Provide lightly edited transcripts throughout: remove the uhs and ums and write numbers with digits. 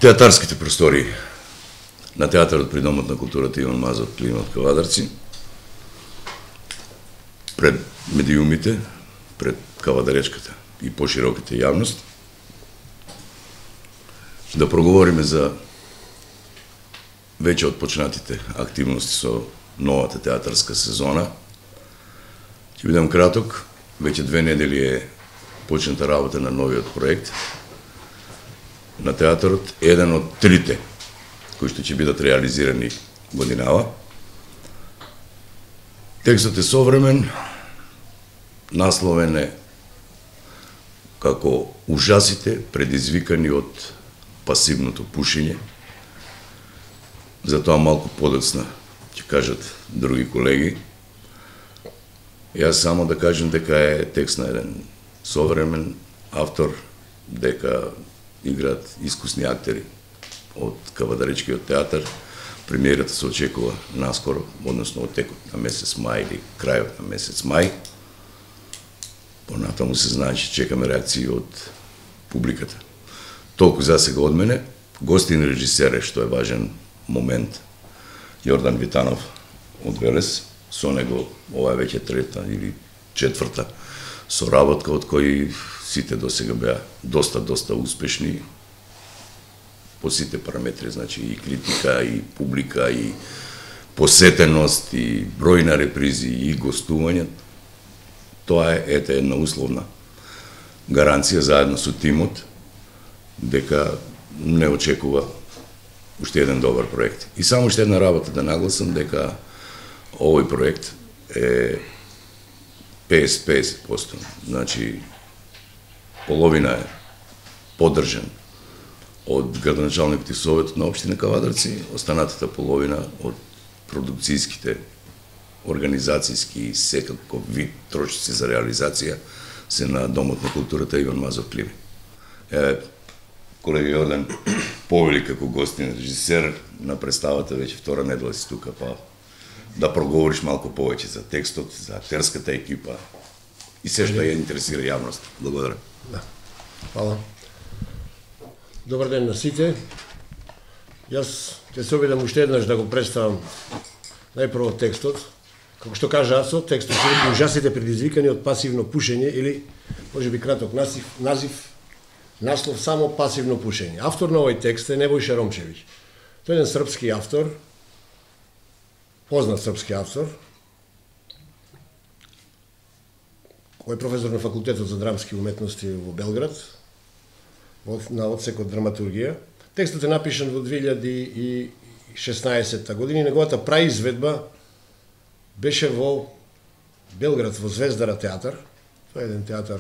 Театарските простори на театарот при Домот на културата Иван Мазов Климат Кавадарци, пред медиумите, пред кавадаречката и пошироката јавност, да проговориме за веќе отпочнатите активности со новата театарска сезона. Ќе бидам краток, веќе 2 недели е почната работа на новиот проект на театарот, еден од 3 кои што ќе бидат реализирани годинава. Текстот е современ, насловен е како ужасите предизвикани од пасивното пушење. Затоа малку подоцна ќе кажат други колеги. Јас само да кажем дека е текст на еден современ автор, дека играат искусни актери од Кавадаречкиот театар. Премиерата се очекува наскоро, односно од текот на месец мај или крајот на месец мај. Понатаму се знае, че чекаме реакции од публиката. Толку за сега од мене. Гостин режисер, што е важен момент, Јордан Витанов од Велес. Со него ова е веќе 3-та или 4-та соработка, од кои сите до сега беа доста успешни по сите параметри, значи и критика, и публика, и посетеност, и број на репризи, и гостување. Тоа е една условна гаранција заедно со тимот дека не очекува уште еден добар проект. И само уште една работа да нагласам дека овој проект е 50%. Значи, половина е поддржан од градоначалникот и советот на општина Кавадарци, останатата половина од продукцијските, организацијски и секаков вид трошици за реализација се на Домот на културата Иван Мазов Клими. Колега Јордан повели како гостин режисер на представата, веќе 2-та недела си тука, па да проговориш малку повеќе за текстот, за актерската екипа и се што ја интересира јавност. Благодарам. Да. Фала. Добар ден на сите. Јас ќе се обидам уште еднаш да го представам најпрво текстот. Како што кажа Ацо, текстот се ужасите предизвикани од пасивно пушење или, можеби краток наслов само пасивно пушење. Автор на овој текст е Небојша Ромчевиќ. Тој е еден српски автор, познат српски автор, кој е професор на факултетот за драмски уметности во Белград, на одсекот драматургија. Текстот е напишан во 2016 година и неговата праизведба беше во Белград, во Звездара театар. Тоа е еден театар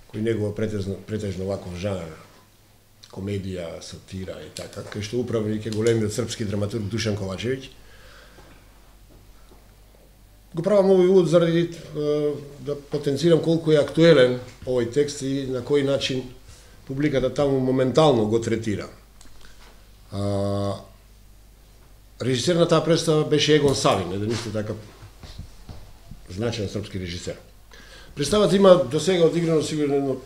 кој негува претежно ваков жанр, комедија, сатира и така, кај што управник е големиот српски драматург Душан Ковачевиќ. Го правам овој увод заради да потенцирам колку е актуелен овој текст и на кој начин публиката таму моментално го третира. Режисер на таа представа беше Егон Савин, еден исто така значаен српски режисер. Представата има до сега одиграно сигурно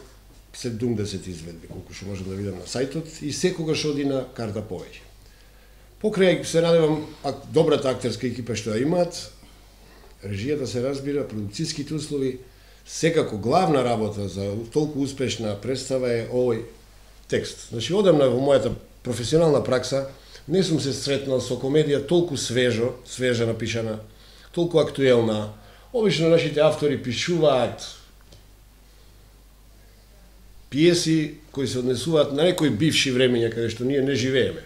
70 изведби, колку што можам да видам на сајтот, и секогаш оди на карта повеќе. Покрај се надевам добрата актерска екипа што ја имаат, режијата се разбира, продукцијските услови, секако главна работа за толку успешна представа е овој текст. Значи, одамна во мојата професионална пракса не сум се сретнал со комедија толку свежа напишана, толку актуелна. Обично нашите автори пишуваат пиеси кои се однесуваат на некои бивши времења каде што ние не живееме.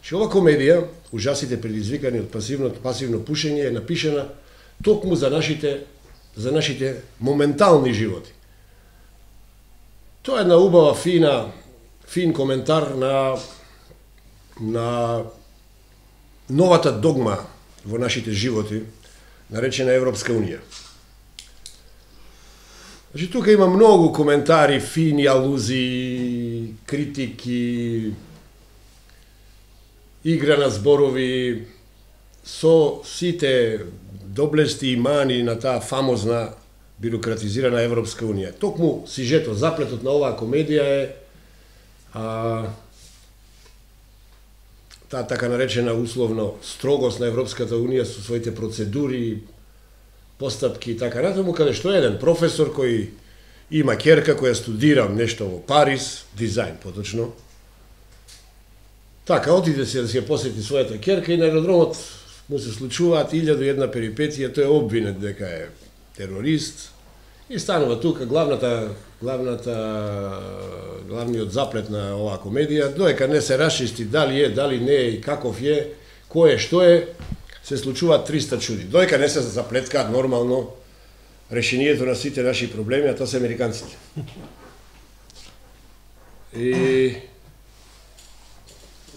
Значи, ова комедија, ужасите предизвикани од пасивно пушење, е напишана токму за нашите моментални животи. Тоа е една убава, фин коментар на новата догма во нашите животи, наречена Европска Унија. Значи, тука има многу коментари, фини алузии, критики, игра на зборови, со сите доблести и мани на таа фамозна бирократизирана Европска Унија. Токму сюжетот, заплетот на оваа комедија е таа така наречена условно строгост на Европската Унија со своите процедури, постапки и така натаму, каде што еден професор кој има ќерка која студира нешто во Париз, дизајн поточно, така отиде се да се посети својата ќерка и на аеродромот му се случуваат 1001 перипетија, тој е обвинет дека е терорист и станува тука главниот заплет на оваа комедија, додека не се расчисти дали е, дали не е и каков е, кој е, што е, се случуваат 300 чуди. Додека не се заплеткаат нормално решението на сите наши проблеми, а тоа се американците. И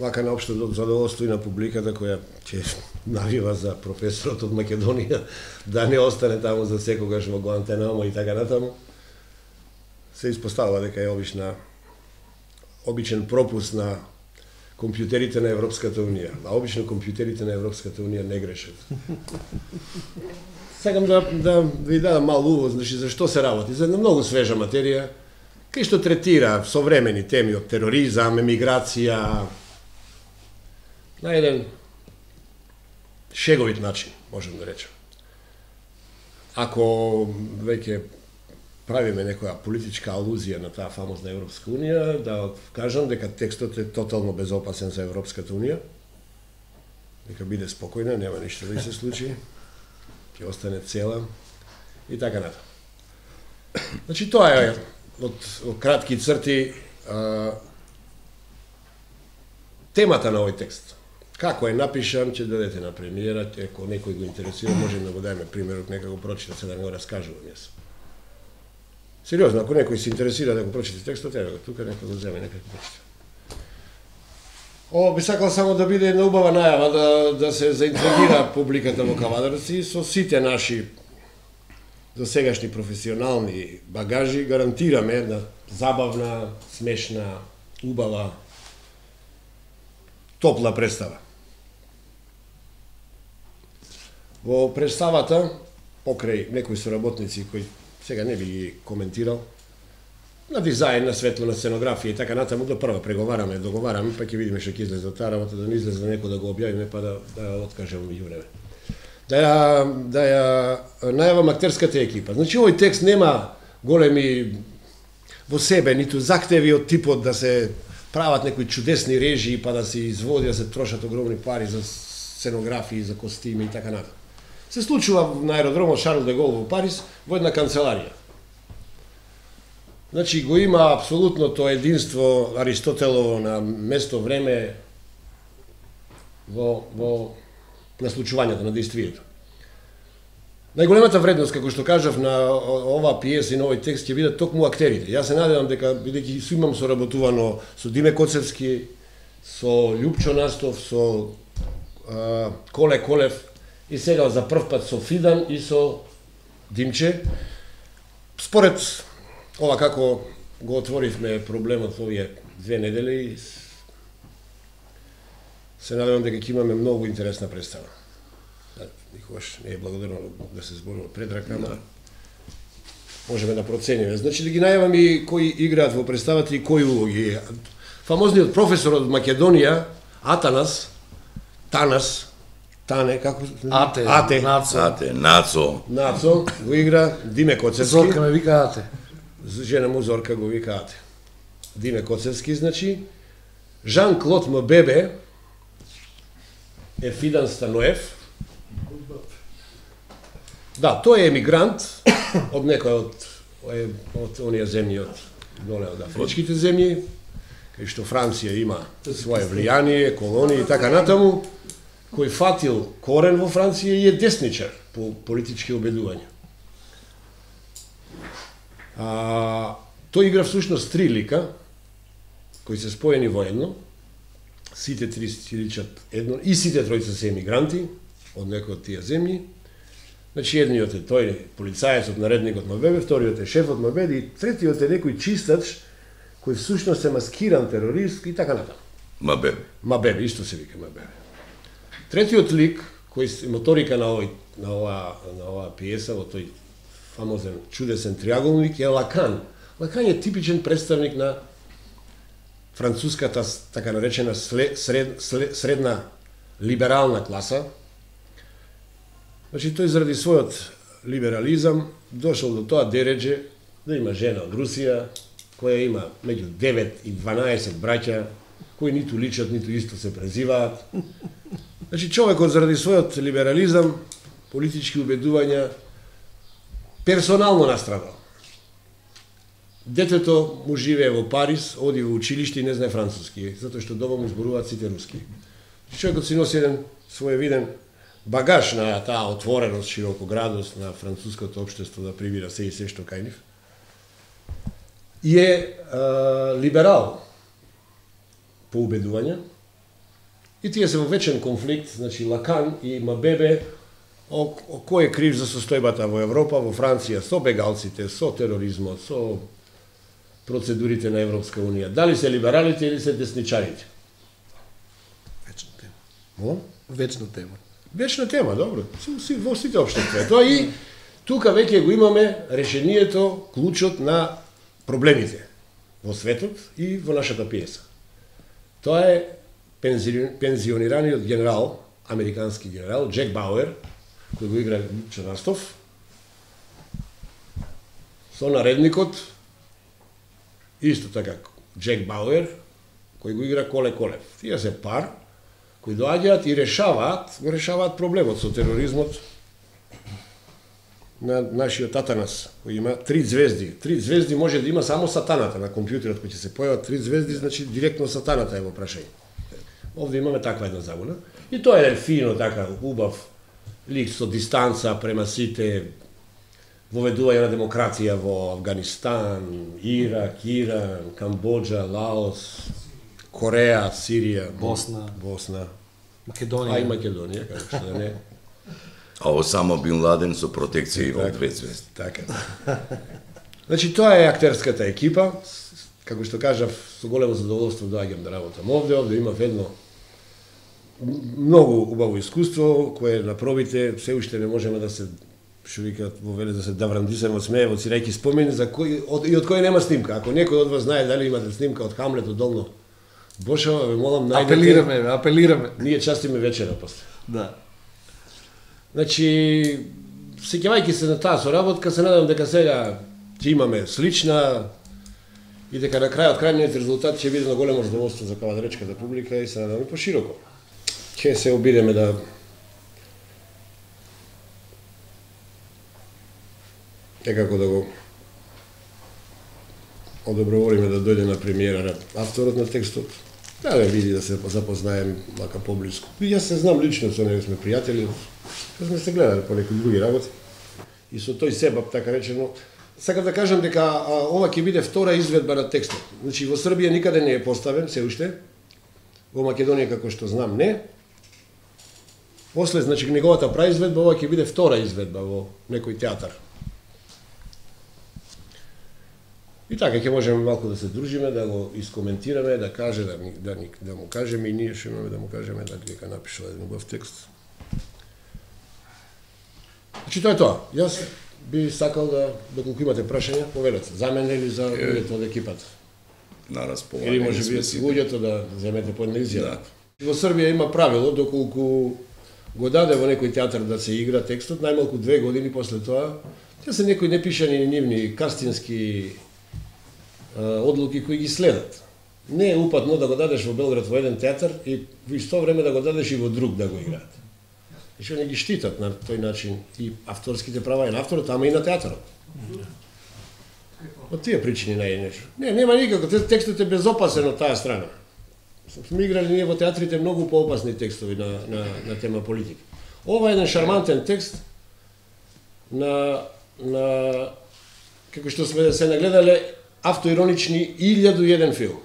вака на општо задоволство и на публиката која ќе навива за професорот од Македонија да не остане таму за секогаш во Гуантанамо и така натаму, се испоставува дека е обичен пропуск на компјутерите на Европската Унија. А обично компјутерите на Европската Унија не грешат. Сакам да ви дадам мал увод, значи за што се работи. За една многу свежа материја, кај што третира современи теми од тероризам, емиграција, на еден шеговит начин, можем да речем. Ако веќе правиме некоја политичка алузија на таа фамозна Европска Унија, да кажам дека текстот е тотално безопасен за Европската Унија, дека биде спокојна, нема ништо да се случи, ќе остане цела и така натаму. Значи тоа е од кратки црти темата на овој текст. Како е напишан, ќе дадете на премиера, ако некој го интересира, можем да го дајме примерот, нека го прочита, се да не го раскажувам јас. Сериозно, ако некој се интересира да го прочита текстот, еве го тука, нека го земе, нека го прочита. Би сакал само да биде една убава најава, да се заинтригира публиката во Кавадарци со сите наши досегашни професионални багажи, гарантираме една забавна, смешна, убава, топла представа. Во представата, покрај некои соработници кои сега не би ги коментирал, на дизајн, на светло, на сценографија и така натаму, да прво преговараме, договараме, па ќе видиме што ќе излезе од таа работа, да не излезе некој да го објавиме, па да откажеме меѓу време. Да ја најавам актерската екипа. Значи, овој текст нема големи во себе, ниту захтеви од типот да се прават некои чудесни режии, па да се изводи, да се трошат огромни пари за сценографии, за костими и така натаму. Се случува на аеродромот Шарл де Гол во Париз во една канцеларија. Значи, го има апсолутното единство Аристотелово на место, време во наслучувањето на действието. Најголемата вредност, како што кажав, на оваа пиеса и на овој текст ќе бидат токму актерите. Јас се надевам дека, бидејќи имам соработувано со Диме Коцевски, со Љупчо Настов, со Коле Колев и сега за прв пат со Фидан и со Димче, според ова како го отворивме проблемот овие 2 недели, се надевам дека ќе имаме многу интересна представа. Никогаш не е благодарно да се зборува предрака, ама можеме да процениме. Значи да ги најавам и кои играат во представата и кои улоги. Фамозниот професор од Македонија, Тане, како? Нацо, го игра Диме Коцевски. Зорка ме вика Ате. Жена му Зорка го вика Ате. Диме Коцевски, значи. Жан-Клод Мбебе е Фидан Станоев. Да, тој е емигрант од некој од оние земји, од афричките земји, кај што Франција има своје влијание, колонии и така натаму, кој фатил корен во Франција и е десничар по политички убедувања. Тој игра всушност 3 лика, кои се споени воедно, сите 3 си личат едно, и сите тројца се емигранти од некој од тие земји. Значи, едниот е тој полицајецот, наредникот Мбебе, вториот е шефот Мбебе и третиот е некој чистач кој всушност е маскиран терорист и така натаму. Мбебе, исто се вика Мбебе. Третиот лик, кој е моторика на оваа пиеса, во тој фамозен чудесен триаголник, е Лакан. Лакан е типичен представник на француската така наречена средна либерална класа. Значи тој заради својот либерализам дошол до тоа дередже да има жена од Русија, која има меѓу 9 и 12 браќа, кои ниту личат, ниту исто се презиваат. Значи човекот заради својот либерализам, политички убедувања, персонално настрадал. Детето му живее во Париз, оди во училиште и не знае француски, затоа што дома му зборуваат сите руски. Човекот си носи еден своевиден багаж на таа отвореност, широкоградост на француското општество да прибира се и се што кај нив. И е либерал по убедување. И тие се во вечен конфликт, значи Лакан и Мабебе, кој е крив за состојбата во Европа, во Франција, со бегалците, со тероризмот, со процедурите на Европска Унија. Дали се либералите или се десничарите? Вечна тема. Молам? Вечна тема. Вечна тема, добро. Во сите општества. Тоа и тука веќе го имаме решението, клучот на проблемите во светот и во нашата пиеса. Тоа е пензионираниот генерал, американски генерал, Джек Бауер, кој го игра Чернастов, со наредникот, исто така, Джек Бауер, кој го игра Коле Колев. Тие се пар, кои доаѓаат и го решаваат проблемот со тероризмот на нашиот Атанас, кој има 3 звезди. 3 звезди може да има само сатаната на компјутерот, кој ќе се појават 3 звезди, значи директно сатаната е во прашање. Овде имаме таква една забуна. И тоа е еден фино, така, убав лик со дистанца према сите, воведување на демократија во Афганистан, Ирак, Иран, Камбоџа, Лаос, Кореја, Сирија, Босна, Македонија. И Македонија, како што да не. А Осама Бин Ладен со протекција и во 2 звезди. Така. Значи, тоа е актерската екипа. Како што кажав, со големо задоволство доаѓам да работам овде. Овде имав едно многу убаво искуство, кое на пробите се уште не можеме да се, што викаат во веле, да се даврандисаме од смеево, цирајќи спомени за кој, и од кој нема снимка. Ако некој од вас знае дали имате снимка од Хамлет од Долно Бошева, ве молам најдете. Апелираме. Ние частиме вечера после. Да. Значи, сеќавајќи се на таа соработка, се надам дека сега ќе имаме слична и дека на крајот крајниот резултат ќе биде на големо задоволство за кавадречката публика и се надам и пошироко. Ќе се обидеме да некако да го одоброволиме да дојде на премиера авторот на текстот, да види, да се запознаем мака поблиску. И јас се знам лично со него, сме пријатели, сме се гледали по некои други работи. И со тој себаб, така речено, сакам да кажам дека ова ќе биде втора изведба на текстот. Значи, во Србија никаде не е поставен, се уште, во Македонија, како што знам, не. После, значи, неговата праизведба, ова ќе биде втора изведба во некој театар. И така ќе можеме малку да се дружиме, да го искоментираме, да каже, да му кажеме и ние што имаме да му кажеме дека напишува еден убав текст. Значи тоа е тоа. Јас би сакал да, доколку имате прашања, повелете за мене или за луѓето од екипата. На располагање. Или може би луѓето да земете по една изјава. Во Србија има правило, доколку го даде во некој театар да се игра текстот, најмалку 2 години после тоа, те се некои непишани нивни кастински одлуки кои ги следат. Не е упатно да го дадеш во Белград во еден театар и во исто време да го дадеш и во друг да го играат. И што не ги штитат на тој начин и авторските права и на авторот, ама и на театарот. Од тие причини најнешто. Не, нема никако, текстот е безопасен од таа страна. Сме играли ние во театрите многу поопасни текстови на тема политика. Ова е еден шармантен текст на како што сме се нагледале автоиронични 1001 филм.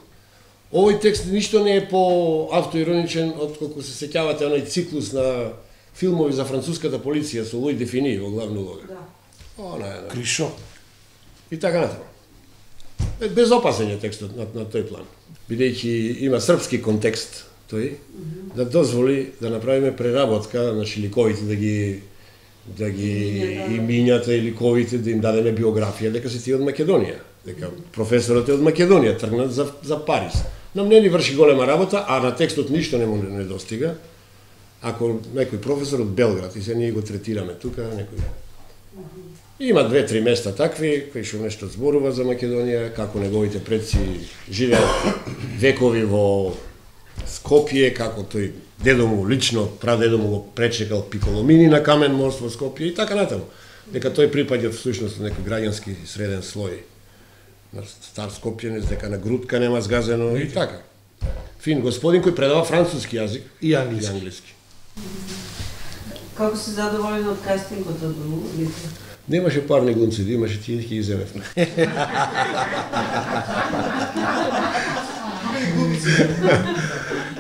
Овој текст ништо не е по автоироничен отколку се сеќавате оној циклус на филмови за француската полиција со Луи Дефини во главна улога. Да. Кришо. И така натаму. Безопасен е текстот на тој план. Бидејќи има српски контекст тој, да дозволи да направиме преработка, значи ликовите да ги имињата и ликовите да им дадеме биографија дека се тие од Македонија. Дека професорот е од Македонија, тргнат за Париз. Нам не ни врши голема работа, а на текстот ништо не му недостига. Ако некој професор од Белград, и се ние го третираме тука, некој... Има 2-3 места такви, кои што нешто зборува за Македонија, како неговите предци живеат векови во Скопје, како тој дедо му лично, прадедо му го пречекал Пиколомини на Камен мост во Скопје и така натаму. Дека тој припаѓа всушност на некој граѓански среден слој на стар Скопјанец, дека на грудка нема згазено и така. Фин господин кој предава француски јазик и англиски. Како се задоволен од кастингот од улицата? Немаше парни глумци, имаше тие ќе ги земевме.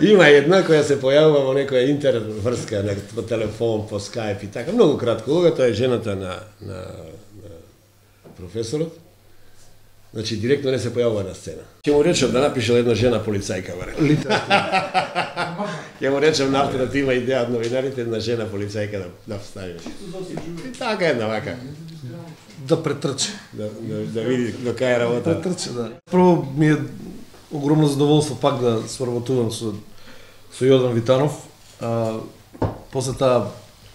Има една која се појавува во некоја интернет врска, по телефон, по скайп и така. Многу кратко улога, тоа е жената на професорот. Значи, директно не се појавува на сцена. Ќе му речам да напишел една жена полицајка, барем. Ќе му речам на альтернатива идеја од новинарите, една жена полицајка да встави. И така една вака. Да претрчи. Да види до кај работа. Претрчи, да. Прво ми е огромно задоволство пак да соработувам со Јордан Витанов. После таа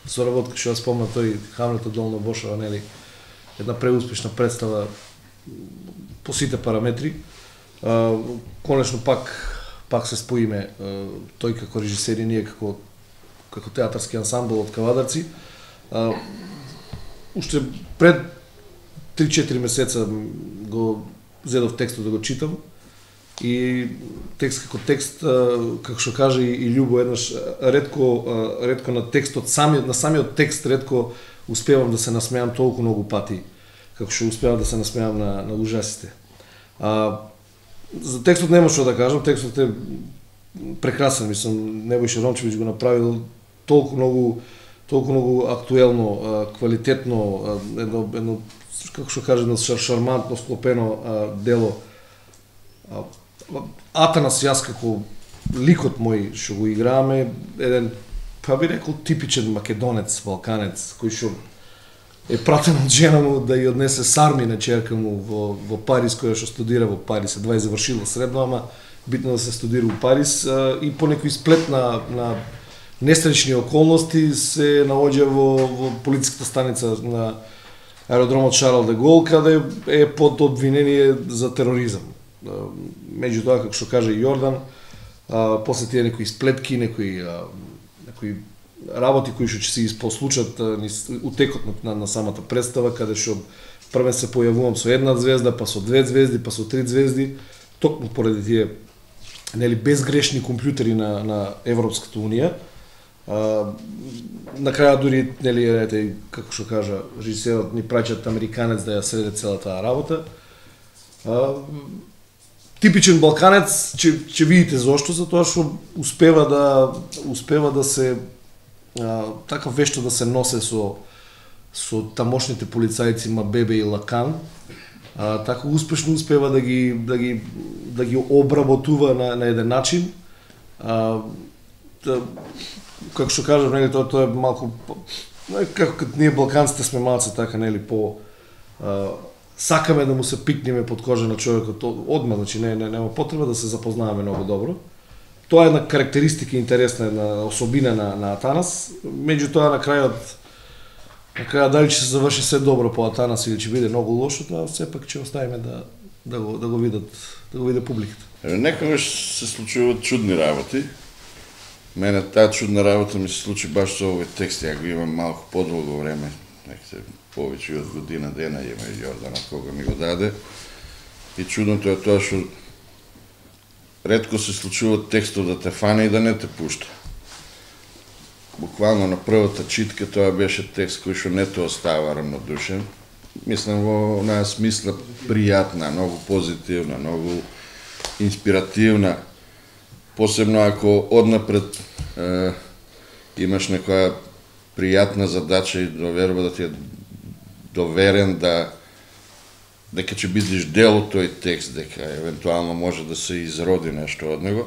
соработка што ја спомна тој Хамлет од Долна Бошава, нели, една преуспешна представа по сите параметри. Конечно пак се споиме тој како режисер и ние како театарски ансамбл од Кавадарци. Уште пред 3-4 месеца го зедов текстот да го читам и текст како текст, како што кажа и Љубо еднаш, ретко на текстот, на самиот текст ретко успевам да се насмеам толку многу пати, како што успевам да се насмеам на ужасите. За текстот нема што да кажам, текстот е прекрасен, мислам, Небојша Ромчевиќ го направил толку многу актуелно, квалитетно, едно како што кажа, едно шармантно склопено дело. Атанас јас како ликот мој што го играме, еден, па би рекол, типичен македонец, балканец, кој што е пратен од жена му да ја однесе сарми на черка му во Париз, која што студира во Париз, едва ја завршила средно, ама битно да се студира во Париз и по некој сплет на несреќни околности се наоѓа во полициската станица на аеродромот Шарл де Гол, каде е под обвинение за тероризам. Меѓутоа, како што кажа и Јордан, после тие некои сплетки, некои работи кои што ќе се испослучат утекот на самата представа, каде што првен се појавувам со една звезда, па со 2 звезди, па со 3 звезди, токму поради тие нели безгрешни компјутери на Европската унија. На краја дури, нели, како што кажа, режисерот ни праќат американец да ја среде целата таа работа. Типичен балканец, ќе видите зошто, затоа што успева да се така вешто да се носе со тамошните полицајци Мабебе и Лакан. Така успешно успева да ги обработува на еден начин. Како што кажав, нели, тоа е малку како кога ние балканците сме малце така, нели, по сакаме да му се пикнеме под кожа на човекот одма, значи нема потреба да се запознаваме многу добро. Тоа е една карактеристика интересна, една особина на Атанас. Меѓутоа на крајот дали ќе се заврши се добро по Атанас или ќе биде многу лошо, тоа сепак ќе оставиме да го види публиката. Некогаш се случуваат чудни работи. Мене таа чудна работа ми се случи баш со овој текст, ја го имам малку подолго време, некаде повеќе од година дена има и Јордан кога ми го даде. И чудното е тоа што ретко се случува текстот да те фане и да не те пушта. Буквално на првата читка тоа беше текст кој што не те остава равнодушен. Мислам во онаа смисла пријатна, многу позитивна, многу инспиративна. Посебно ако однапред имаш некоја пријатна задача и доверба да ти е доверен дека ќе бидеш дел од тој текст, дека евентуално може да се изроди нешто од него.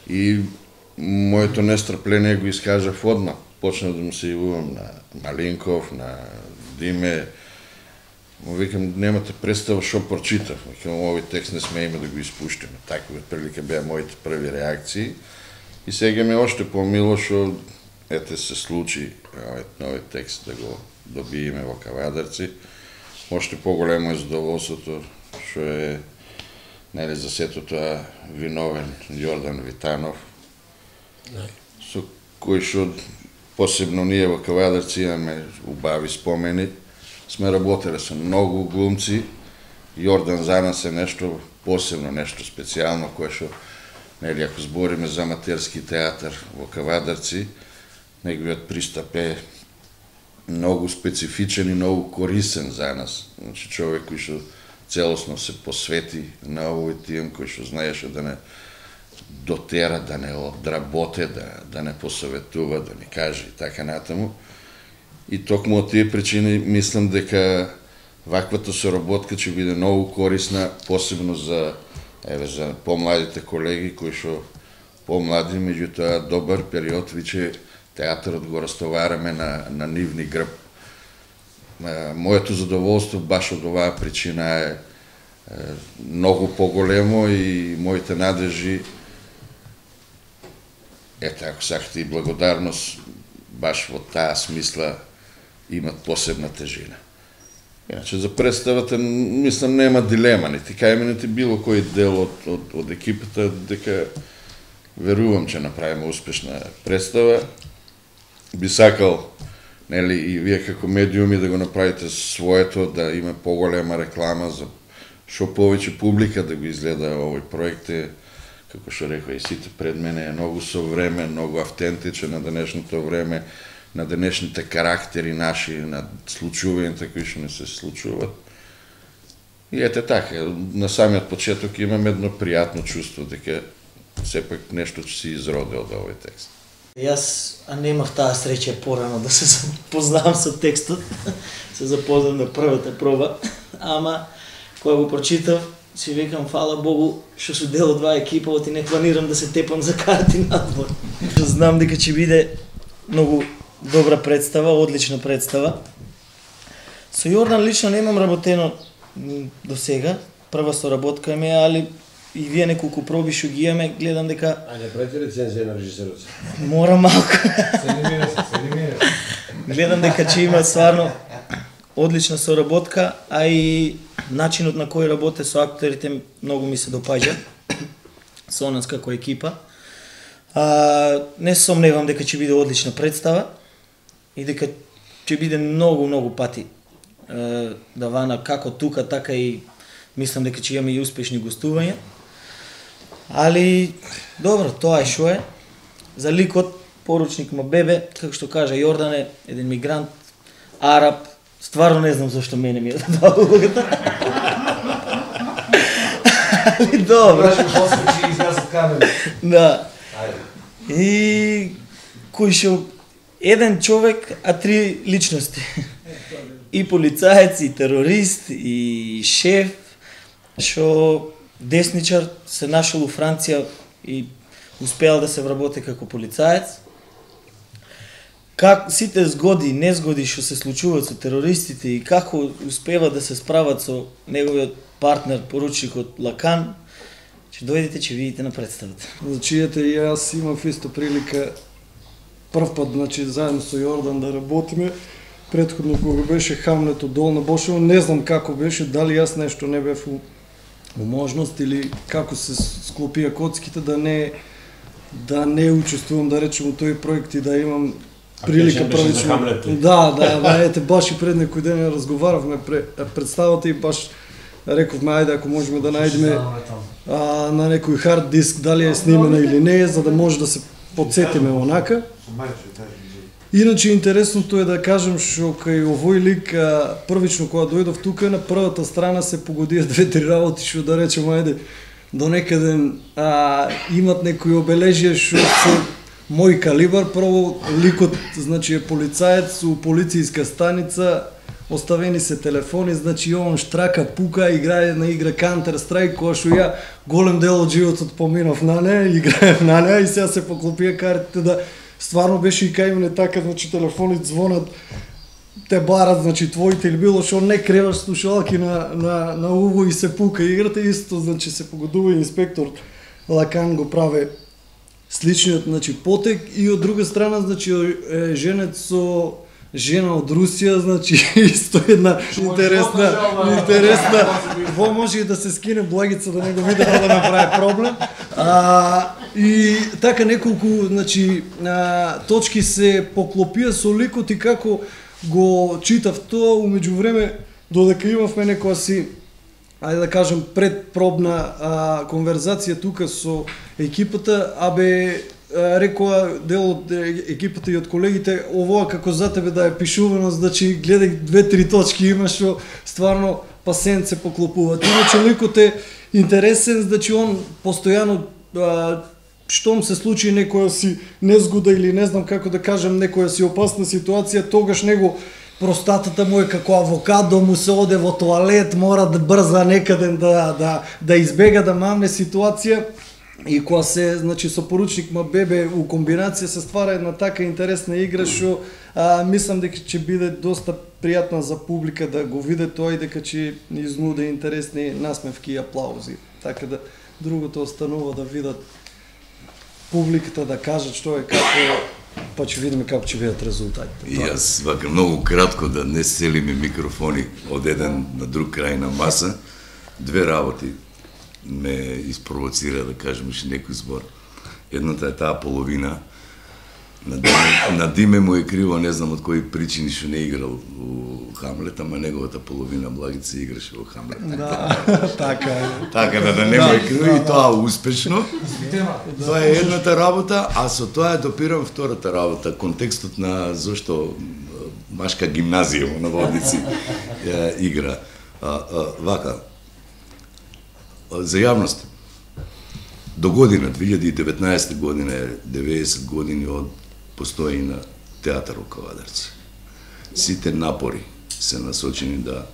И моето нестрпление го искажав одма. Почнав да му се јавувам на Малинков, на Диме, му викам, немате представа шо прочитав. Викам, овој текст не смееме да го испуштиме. Така отприлика беа моите први реакции. И сега ми още помило шо ете се случи овој текст да го добиеме во Кавадарци. Още поголемо е задоволството што е нели за сето тоа виновен Јордан Витанов. Со кој што посебно ние во Кавадарци имаме убави спомени. Сме работеле со многу глумци. Јордан за нас е нешто посебно, нешто специјално, кое што, нели, ако збориме за аматерски театар во Кавадарци, неговиот пристап е многу специфичен и многу корисен за нас. Значи, човек кој што целосно се посвети на овој тим, кој што знаеше да не дотера, да не одработе, да не посоветува, да ни каже и така натаму. И токму од тие причини мислам дека ваквата соработка ќе биде многу корисна, посебно за помладите колеги кои што помлади, меѓутоа добар период виќе театарот го растовараме на нивни грб. Моето задоволство баш од оваа причина е многу поголемо и моите надежи, ете, ако сакате и благодарност, баш во таа смисла имат посебна тежина. Иначе за представата, мислам, нема дилема, нити кај нити било кој дел од екипата, дека верувам че направиме успешна представа. Би сакал, нели, и вие како медиуми да го направите своето, да има поголема реклама за шо повеќе публика да го изгледа овој проект е, како што рекоа и сите пред мене, е многу современ, многу автентичен на денешното време, на денешните карактери наши, на случувањата кои што не се случуваат. И ете така, на самиот почеток имам едно пријатно чувство дека сепак нешто ќе се изроди од овој текст. Јас немав таа среќа порано да се запознавам со текстот, се запознав на првата проба, ама кога го прочитав, си викам, фала Богу, што су дел од два екипа, и не планирам да се тепам за карти надвор. Знам дека ќе биде многу добра представа, одлична представа. Со Јордан лично немам работено до сега, прва соработка ми е, али и вие неколку проби што ги имаме, гледам дека... А не правите рецензија на режисерот? Мора малку. Гледам дека ќе има стварно одлична соработка, а и начинот на кој работе со актерите многу ми се допаѓа со нас како екипа. Не сомневам дека ќе биде одлична представа и дека ќе биде многу пати давана како тука, така и мислам дека ќе имаме и успешни гостувања. Али, добро, тоа е шо е. За ликот, поручник Мабебе, како што кажа Јордан е еден мигрант, араб, стварно не знам зашто мене ми е дадала улогата. Али, добро. Да. И кој шо еден човек, а три личности. И полицаец, и терорист, и шеф, што десничар се нашол у Франција и успеал да се вработи како полицаец. Как сите згоди и незгоди што се случуваат со терористите и како успева да се справат со неговиот партнер, поручникот Лакан, ќе дојдете, ќе видите на представата. Значи, ете, и јас имав исто прилика прв пат, значи, заедно со Јордан да работиме. Претходно кога беше Хамлет од Долна Бошево, не знам како беше, дали јас нешто не бев у можност или како се склопија коцките да не учествувам, да речем, у тој проект и да имам прилика првично. Да, ете, баш и пред некој ден разговаравме представата и баш рековме, ајде, ако можеме да најдеме на некој хард диск дали е снимена или не, за да може да се подсетиме онака. Иначе интересното е да кажем што кај овој лик првично кога дојдов тука на првата страна се погодија две-три работи што да речем ајде до некаде имат некои обележија што се мој калибар. Прво ликот значи е полицаец у полицијска станица, оставени се телефони, значи он штрака, пука, играе на игра Counter Strike, која што ја голем дел од животот поминав на неа, играев на неа и сега се поклопија картите да стварно беше и кај мене така, значи телефони звонат те барат, значи твоите или било што не креваш слушалки на уво и се пука играта, исто значи се погодува инспектор Лакан го праве сличниот значи потек и од друга страна значи женет со жена од Русија, значи исто една интересна, во може и да се скине Благица да не го види да направи проблем. И така неколку значи точки се поклопија со ликот и како го читав тоа, умеѓу време додека имавме некоја си, ајде да кажем, предпробна конверзација тука со екипата, рекоа дел од екипата и од колегите, овоа како за тебе да е пишувано, значи гледај 2-3 точки има што стварно пасент се поклопуваат. Иначе ликот е интересен, значи он постојано штом се случи некоја си незгода или не знам како да кажем, некоја си опасна ситуација, тогаш него простатата му е како авокадо, му се оде во тоалет, мора да брза некаде да избега да мамне ситуација. И кога се, значи, со поручник Мабебе у комбинација се ствара една така интересна игра што мислам дека ќе биде доста пријатна за публика да го види тоа и дека ќе изнуди интересни насмевки и аплаузи. Така да другото останува да видат публиката да кажат што е како, па ќе видиме како ќе бидат резултатите. И јас вака многу кратко да не селиме микрофони од еден на друг крај на маса, две работи ме испровоцира да кажем уште некој збор. Едната е таа половина. На Диме му е криво, не знам од кои причини што не играл у Хамлет, ама неговата половина Благица играше во Хамлет. Да, така е. Така да не му е криво и тоа успешно. Тоа е едната работа, а со тоа допирам втората работа, контекстот на зошто машка гимназија во наводници игра. Вака, за јавност, до година, 2019 година е 90 години од постои на театар во Кавадарци. Сите напори се насочени да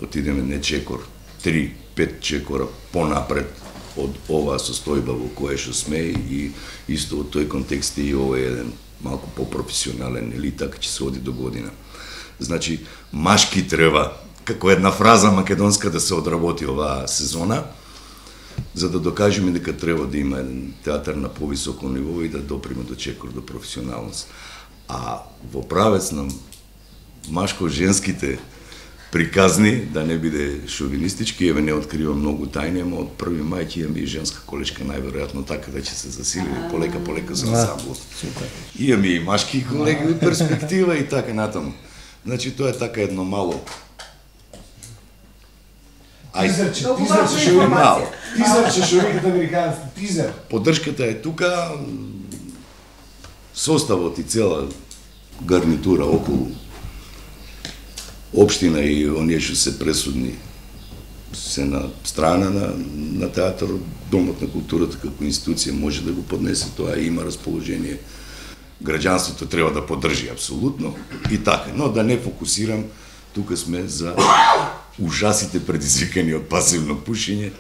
отидеме не чекор, 3-5 чекора понапред од оваа состојба во која што сме и исто од тој контекст и ова е еден малку попрофесионален, или така ќе се оди до година. Значи, машки треба, како една фраза македонска да се одработи оваа сезона, за да докажеме дека треба да има еден театар на повисоко ниво и да доприме до чекор, до професионалност. А во правец на машко-женските приказни, да не биде шовинистички, еве не откривам многу тајни, ама од 1. мај ќе имаме и женска колешка, најверојатно така да ќе се засили полека за ансамбл. Имаме и машки колеги перспектива и така натаму. Значи тоа е така едно мало Тизер што викаат американците, тизер. Поддршката е тука, составот и цела гарнитура околу општина и оние што се пресудни се на страна на театарот, Домот на културата како институција може да го поднесе тоа и има расположение. Граѓанството треба да поддржи апсолутно и така, но да не фокусирам, тука сме за ужасите предизвикани од пасивно пушење,